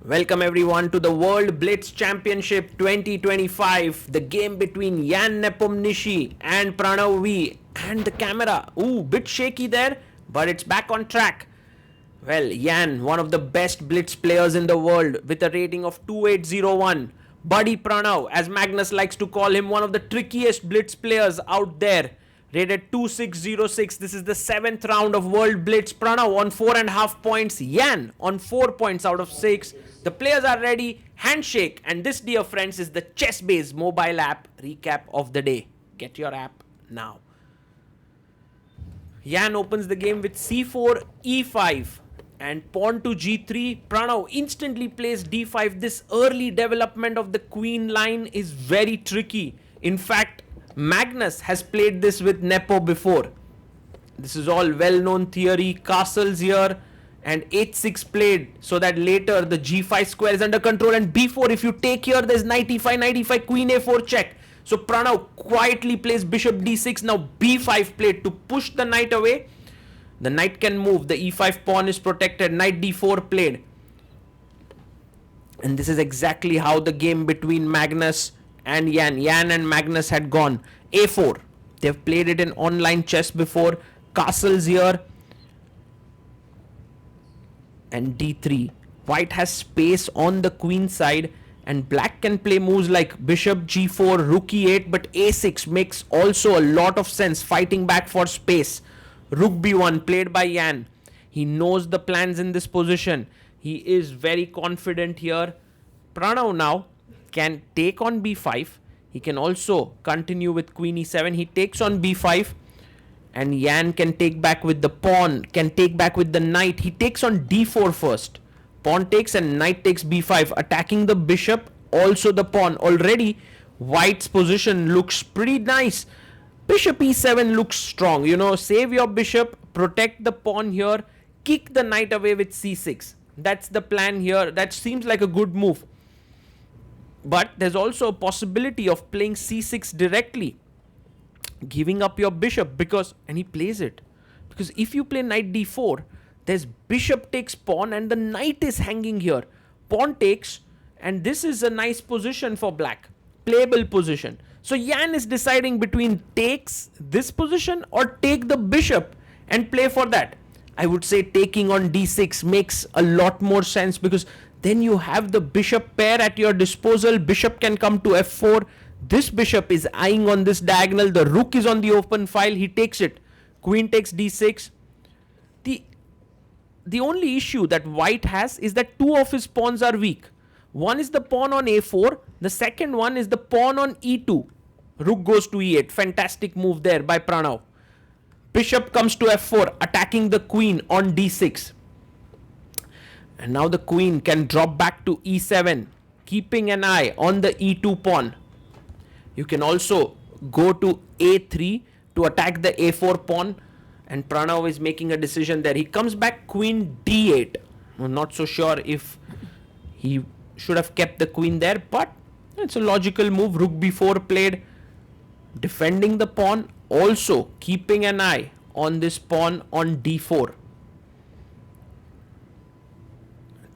Welcome everyone to the World Blitz Championship 2025. The game between Jan Nepomniachtchi and Pranav V. And the camera, bit shaky there, but it's back on track. Well, Jan, one of the best blitz players in the world with a rating of 2801. Buddy Pranav, as Magnus likes to call him, one of the trickiest blitz players out there. Rated 2606. This is the 7th round of World Blitz. Pranav on 4.5 points. Jan on 4 points out of 6. The players are ready. Handshake. And this, dear friends, is the ChessBase mobile app recap of the day. Get your app now. Jan opens the game with c4, e5. And pawn to g3. Pranav instantly plays d5. This early development of the queen line is very tricky. In fact, Magnus has played this with Nepo before. This is all well-known theory. Castles here and h6 played so that later the g5 square is under control, and b4. If you take here, there's knight e5, knight e5, queen a4 check. So Pranav quietly plays bishop d6. Now b5 played to push the knight away. The knight can move. The e5 pawn is protected. Knight d4 played. And this is exactly how the game between Magnus and Jan and Magnus had gone. a4. They've played it in online chess before. Castles here. And d3. White has space on the queen side. And black can play moves like bishop g4, rook e8. But a6 makes also a lot of sense. Fighting back for space. Rook b1 played by Jan. He knows the plans in this position. He is very confident here. Pranav now can take on b5. He can also continue with queen e7. He takes on b5. And Jan can take back with the pawn. Can take back with the knight. He takes on d4 first. Pawn takes and knight takes b5. Attacking the bishop. Also the pawn. Already White's position looks pretty nice. Bishop e7 looks strong. Save your bishop. Protect the pawn here. Kick the knight away with c6. That's the plan here. That seems like a good move. But there's also a possibility of playing c6 directly. Giving up your bishop and he plays it. Because if you play knight d4, there's bishop takes pawn and the knight is hanging here. Pawn takes, and this is a nice position for black. Playable position. So Jan is deciding between takes this position or take the bishop and play for that. I would say taking on d6 makes a lot more sense, because then you have the bishop pair at your disposal. Bishop can come to f4. This bishop is eyeing on this diagonal. The rook is on the open file. He takes it. Queen takes d6. The only issue that White has is that two of his pawns are weak. One is the pawn on a4. The second one is the pawn on e2. Rook goes to e8. Fantastic move there by Pranav. Bishop comes to f4, attacking the queen on d6. And now the queen can drop back to e7, keeping an eye on the e2 pawn. You can also go to a3 to attack the a4 pawn. And Pranav is making a decision there. He comes back queen d8. I'm not so sure if he should have kept the queen there, but it's a logical move. Rook b4 played, defending the pawn. Also keeping an eye on this pawn on d4.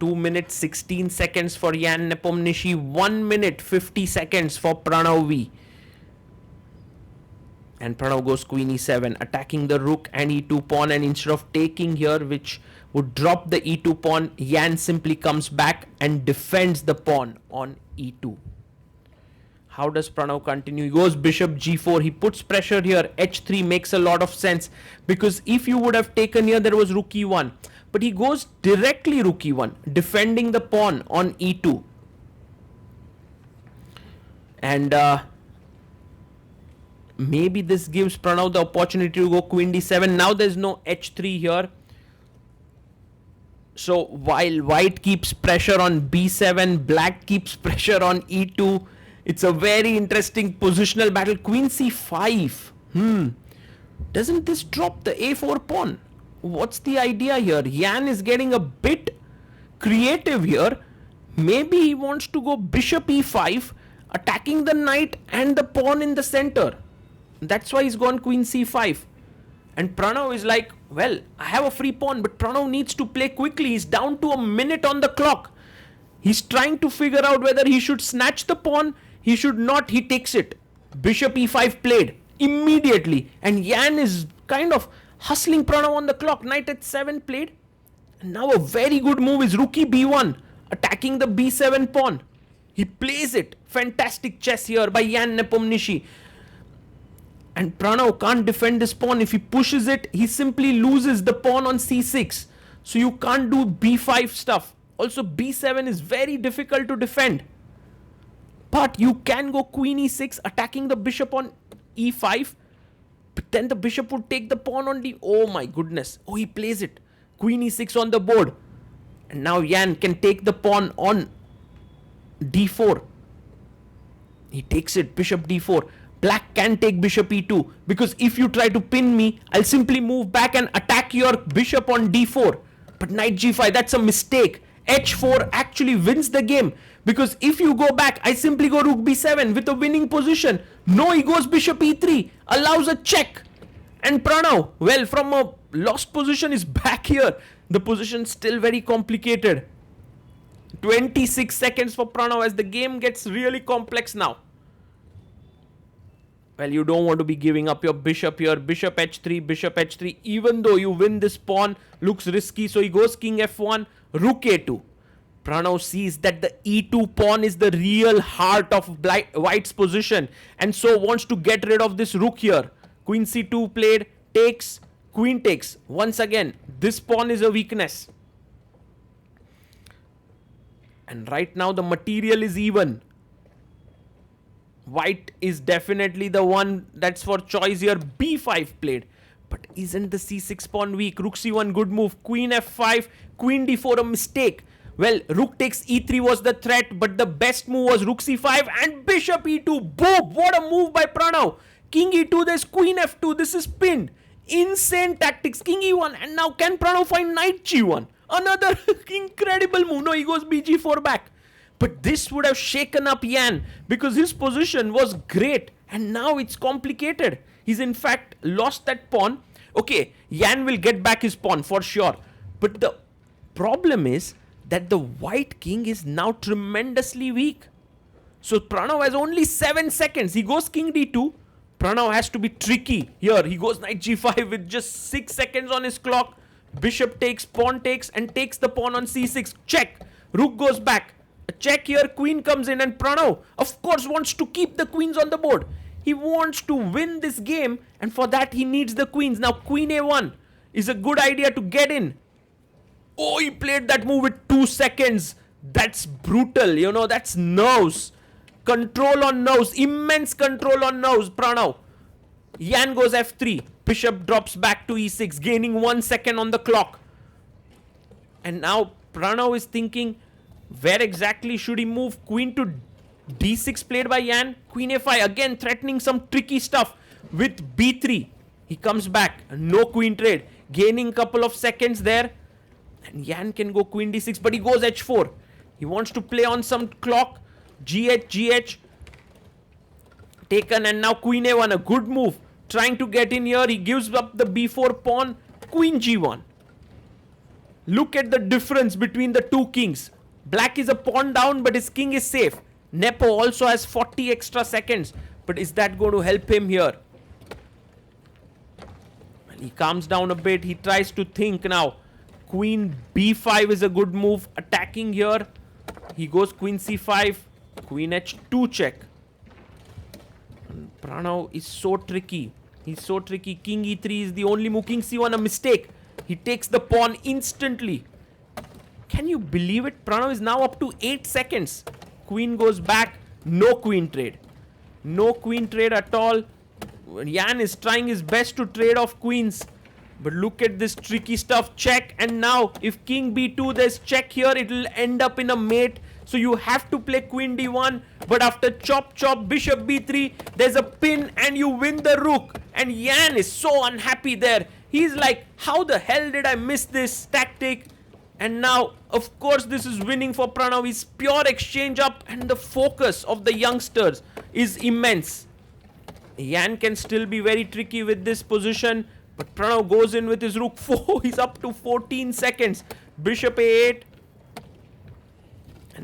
2 minutes 16 seconds for Jan Nepomniachtchi. 1 minute 50 seconds for Pranav V. And Pranav goes queen e7, attacking the rook and e2 pawn. And instead of taking here, which would drop the e2 pawn, Jan simply comes back and defends the pawn on e2. How does Pranav continue? He goes bishop g4. He puts pressure here. h3 makes a lot of sense, because if you would have taken here, there was rook e1. But he goes directly rook e1, defending the pawn on e2. And maybe this gives Pranav the opportunity to go queen d7. Now there's no h3 here. So while White keeps pressure on b7, Black keeps pressure on e2. It's a very interesting positional battle. Queen c5. Doesn't this drop the a4 pawn? What's the idea here? Jan is getting a bit creative here. Maybe he wants to go bishop e5, attacking the knight and the pawn in the center. That's why he's gone queen c5. And Pranav is like, well, I have a free pawn, but Pranav needs to play quickly. He's down to a minute on the clock. He's trying to figure out whether he should snatch the pawn. He should not. He takes it. Bishop e5 played immediately. And Yan is kind of hustling Pranav on the clock. Knight h7 played. And now a very good move is rook b1, attacking the b7 pawn. He plays it. Fantastic chess here by Yan Nepomniachtchi. And Pranav can't defend this pawn. If he pushes it, he simply loses the pawn on c6. So you can't do b5 stuff. Also, b7 is very difficult to defend. But you can go queen e6, attacking the bishop on e5. But then the bishop would take the pawn on d... Oh my goodness. Oh, he plays it. Queen e6 on the board. And now Yan can take the pawn on d4. He takes it. Bishop d4. Black can take bishop e2. Because if you try to pin me, I'll simply move back and attack your bishop on d4. But knight g5, that's a mistake. h4 actually wins the game. Because if you go back, I simply go rook b7 with a winning position. No, he goes bishop e3. Allows a check. And Pranav, well, from a lost position is back here. The position still very complicated. 26 seconds for Pranav as the game gets really complex now. Well, you don't want to be giving up your bishop here. Bishop h3, bishop h3. Even though you win this pawn, looks risky. So he goes king f1, rook a2. Pranav sees that the e2 pawn is the real heart of white's position. And so wants to get rid of this rook here. Queen c2 played, takes, queen takes. Once again, this pawn is a weakness. And right now the material is even. White is definitely the one that's for choice here. b5 played. But isn't the c6 pawn weak? Rook c1, good move. Queen f5, queen d4, a mistake. Well, rook takes e3 was the threat, but the best move was rook c5 and bishop e2. Boom! What a move by Pranav. King e2, there's queen f2. This is pinned. Insane tactics. King e1. And now can Pranav find knight g1? Another incredible move. No, he goes bg4 back. But this would have shaken up Yan because his position was great. And now it's complicated. He's in fact lost that pawn. Okay, Yan will get back his pawn for sure. But the problem is that the white king is now tremendously weak. So Pranav has only 7 seconds. He goes king d2. Pranav has to be tricky here. He goes knight g5 with just 6 seconds on his clock. Bishop takes, pawn takes, and takes the pawn on c6. Check. Rook goes back. A check here. Queen comes in, and Pranav, of course, wants to keep the queens on the board. He wants to win this game, and for that he needs the queens. Now queen a1 is a good idea to get in. Oh, he played that move with 2 seconds. That's brutal, you know, that's nerves. Control on nerves, immense control on nerves, Pranav. Yan goes f3. Bishop drops back to e6, gaining 1 second on the clock. And now Pranav is thinking, where exactly should he move? Queen to d6 played by Yan. Queen a5, again threatening some tricky stuff with b3. He comes back, no queen trade, gaining couple of seconds there. And Yan can go queen d6, but he goes h4. He wants to play on some clock. GH. Taken, and now queen a1, a good move. Trying to get in here. He gives up the b4 pawn. Queen g1. Look at the difference between the two kings. Black is a pawn down, but his king is safe. Nepo also has 40 extra seconds. But is that going to help him here? Well, he calms down a bit. He tries to think now. Queen b5 is a good move. Attacking here. He goes queen c5. Queen h2 check. And Pranav is so tricky. He's so tricky. King e3 is the only move. King c1, a mistake. He takes the pawn instantly. Can you believe it? Pranav is now up to 8 seconds. Queen goes back. No queen trade. No queen trade at all. Yan is trying his best to trade off queens. But look at this tricky stuff. Check. And now if king b2, there's check here. It will end up in a mate. So you have to play queen d1. But after chop chop bishop b3, there's a pin and you win the rook. And Yan is so unhappy there. He's like, how the hell did I miss this tactic? And now, of course, this is winning for Pranav. He's pure exchange up, and the focus of the youngsters is immense. Yan can still be very tricky with this position, but Pranav goes in with his rook 4. He's up to 14 seconds. Bishop a8.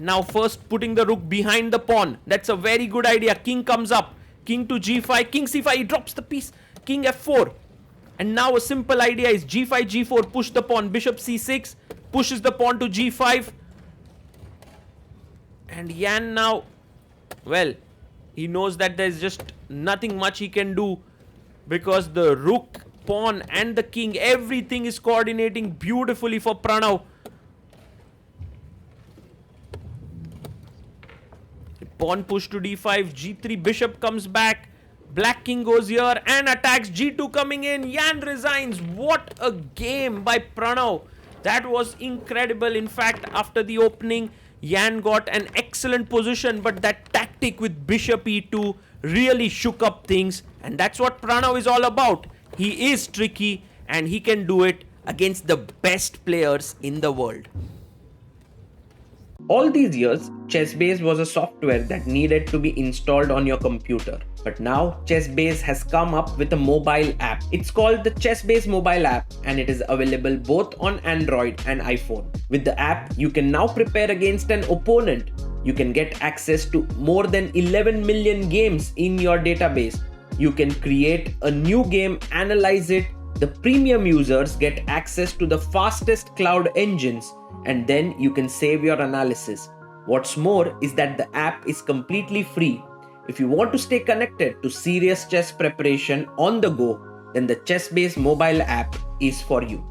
Now first putting the rook behind the pawn. That's a very good idea. King comes up. King to g5. King c5. He drops the piece. King f4. And now a simple idea is g5, g4. Push the pawn. Bishop c6. Pushes the pawn to g5. And Yan now, well, he knows that there's just nothing much he can do, because the rook, pawn and the king, everything is coordinating beautifully for Pranav. Pawn push to d5, g3, bishop comes back. Black king goes here and attacks. g2 coming in. Yan resigns. What a game by Pranav. That was incredible. In fact, after the opening, Yan got an excellent position, but that tactic with bishop e2 really shook up things. And that's what Pranav is all about. He is tricky and he can do it against the best players in the world. All these years, ChessBase was a software that needed to be installed on your computer. But now, ChessBase has come up with a mobile app. It's called the ChessBase mobile app and it is available both on Android and iPhone. With the app, you can now prepare against an opponent. You can get access to more than 11 million games in your database. You can create a new game, analyze it. The premium users get access to the fastest cloud engines, and then you can save your analysis. What's more is that the app is completely free. If you want to stay connected to serious chess preparation on the go, then the ChessBase mobile app is for you.